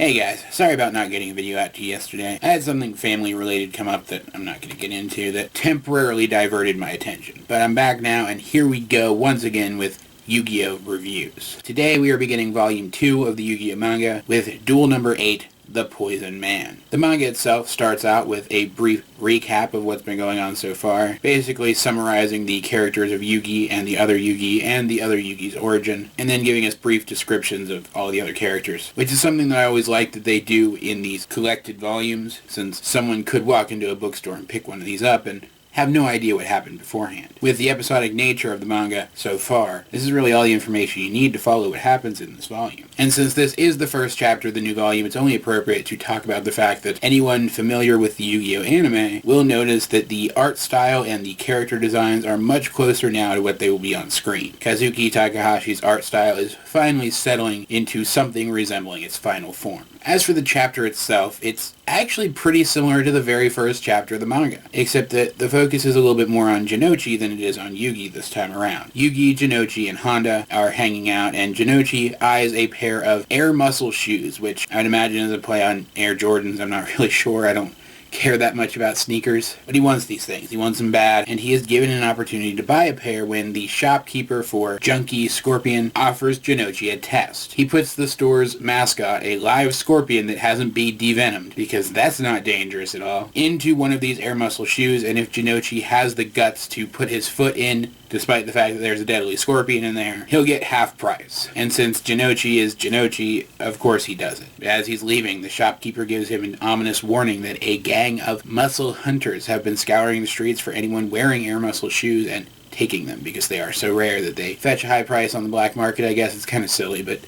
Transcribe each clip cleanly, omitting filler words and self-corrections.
Hey guys, sorry about not getting a video out to you yesterday. I had something family related come up that I'm not going to get into that temporarily diverted my attention. But I'm back now, and here we go once again with Yu-Gi-Oh! Reviews. Today we are beginning Volume 2 of the Yu-Gi-Oh! Manga with Duel Number 8, The Poison Man. The manga itself starts out with a brief recap of what's been going on so far, basically summarizing the characters of Yugi and the other Yugi's origin, and then giving us brief descriptions of all the other characters, which is something that I always like that they do in these collected volumes, since someone could walk into a bookstore and pick one of these up and have no idea what happened beforehand. With the episodic nature of the manga so far, this is really all the information you need to follow what happens in this volume. And since this is the first chapter of the new volume, it's only appropriate to talk about the fact that anyone familiar with the Yu-Gi-Oh! Anime will notice that the art style and the character designs are much closer now to what they will be on screen. Kazuki Takahashi's art style is finally settling into something resembling its final form. As for the chapter itself, it's actually pretty similar to the very first chapter of the manga, except that the focus is a little bit more on Jinochi than it is on Yugi this time around. Yugi, Jinochi, and Honda are hanging out, and Jinochi eyes a pair of Air Muscle shoes, which I would imagine is a play on Air Jordans. I'm not really sure. I don't care that much about sneakers, but he wants these things. He wants them bad, and he is given an opportunity to buy a pair when the shopkeeper for Junkie Scorpion offers Jinochi a test. He puts the store's mascot, a live scorpion that hasn't been devenomed, because that's not dangerous at all, into one of these Air Muscle shoes, and if Jinochi has the guts to put his foot in, despite the fact that there's a deadly scorpion in there, he'll get half price. And since Jinochi is Jinochi, of course he does it. As he's leaving, the shopkeeper gives him an ominous warning that a gang of muscle hunters have been scouring the streets for anyone wearing Air Muscle shoes and taking them, because they are so rare that they fetch a high price on the black market. I guess it's kind of silly, but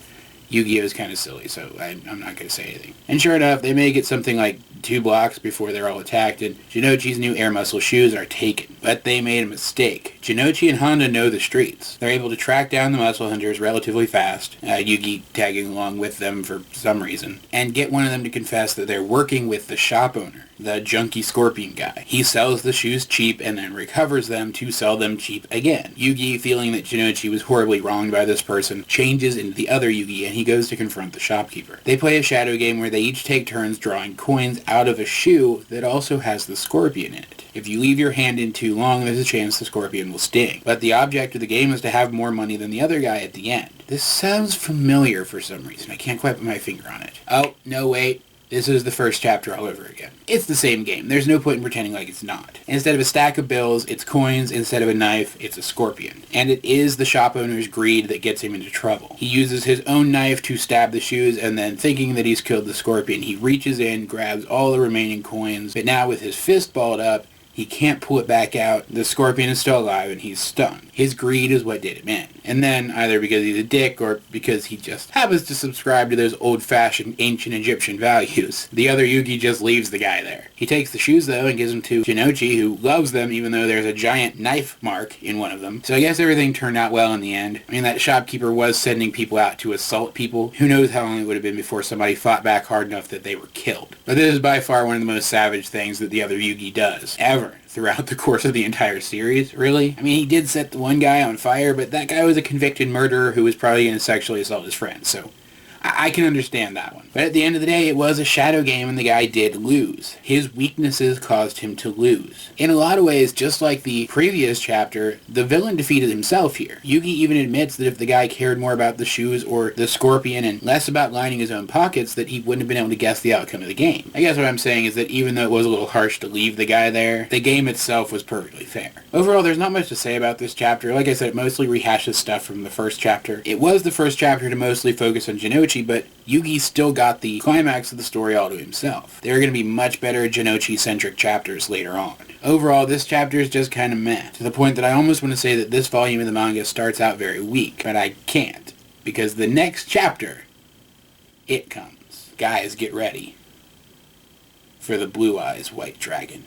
Yu-Gi-Oh! Is kind of silly, so I'm not going to say anything. And sure enough, they make it something like 2 blocks before they're all attacked, and Jinochi's new Air Muscle shoes are taken. But they made a mistake. Jinochi and Honda know the streets. They're able to track down the muscle hunters relatively fast, Yugi tagging along with them for some reason, and get one of them to confess that they're working with the shop owner, the Junkie Scorpion guy. He sells the shoes cheap and then recovers them to sell them cheap again. Yugi, feeling that Jinochi was horribly wronged by this person, changes into the other Yugi, and he goes to confront the shopkeeper. They play a shadow game where they each take turns drawing coins out of a shoe that also has the scorpion in it. If you leave your hand in too long, there's a chance the scorpion will sting. But the object of the game is to have more money than the other guy at the end. This sounds familiar for some reason. I can't quite put my finger on it. Oh, no, wait. This is the first chapter all over again. It's the same game. There's no point in pretending like it's not. Instead of a stack of bills, it's coins. Instead of a knife, it's a scorpion. And it is the shop owner's greed that gets him into trouble. He uses his own knife to stab the shoes, and then thinking that he's killed the scorpion, he reaches in, grabs all the remaining coins, but now with his fist balled up, he can't pull it back out. The scorpion is still alive and he's stunned. His greed is what did him in. And then, either because he's a dick or because he just happens to subscribe to those old-fashioned ancient Egyptian values, the other Yugi just leaves the guy there. He takes the shoes, though, and gives them to Jinochi, who loves them even though there's a giant knife mark in one of them. So I guess everything turned out well in the end. I mean, that shopkeeper was sending people out to assault people. Who knows how long it would have been before somebody fought back hard enough that they were killed. But this is by far one of the most savage things that the other Yugi does, ever, throughout the course of the entire series, really. I mean, he did set the one guy on fire, but that guy was a convicted murderer who was probably going to sexually assault his friend, so I can understand that one. But at the end of the day, it was a shadow game and the guy did lose. His weaknesses caused him to lose. In a lot of ways, just like the previous chapter, the villain defeated himself here. Yugi even admits that if the guy cared more about the shoes or the scorpion and less about lining his own pockets, that he wouldn't have been able to guess the outcome of the game. I guess what I'm saying is that even though it was a little harsh to leave the guy there, the game itself was perfectly fair. Overall, there's not much to say about this chapter. Like I said, it mostly rehashes stuff from the first chapter. It was the first chapter to mostly focus on Jinochi, but Yugi still got the climax of the story all to himself. There are going to be much better Jinochi-centric chapters later on. Overall, this chapter is just kind of meh, to the point that I almost want to say that this volume of the manga starts out very weak, but I can't, because the next chapter, it comes. Guys, get ready for the Blue Eyes White Dragon.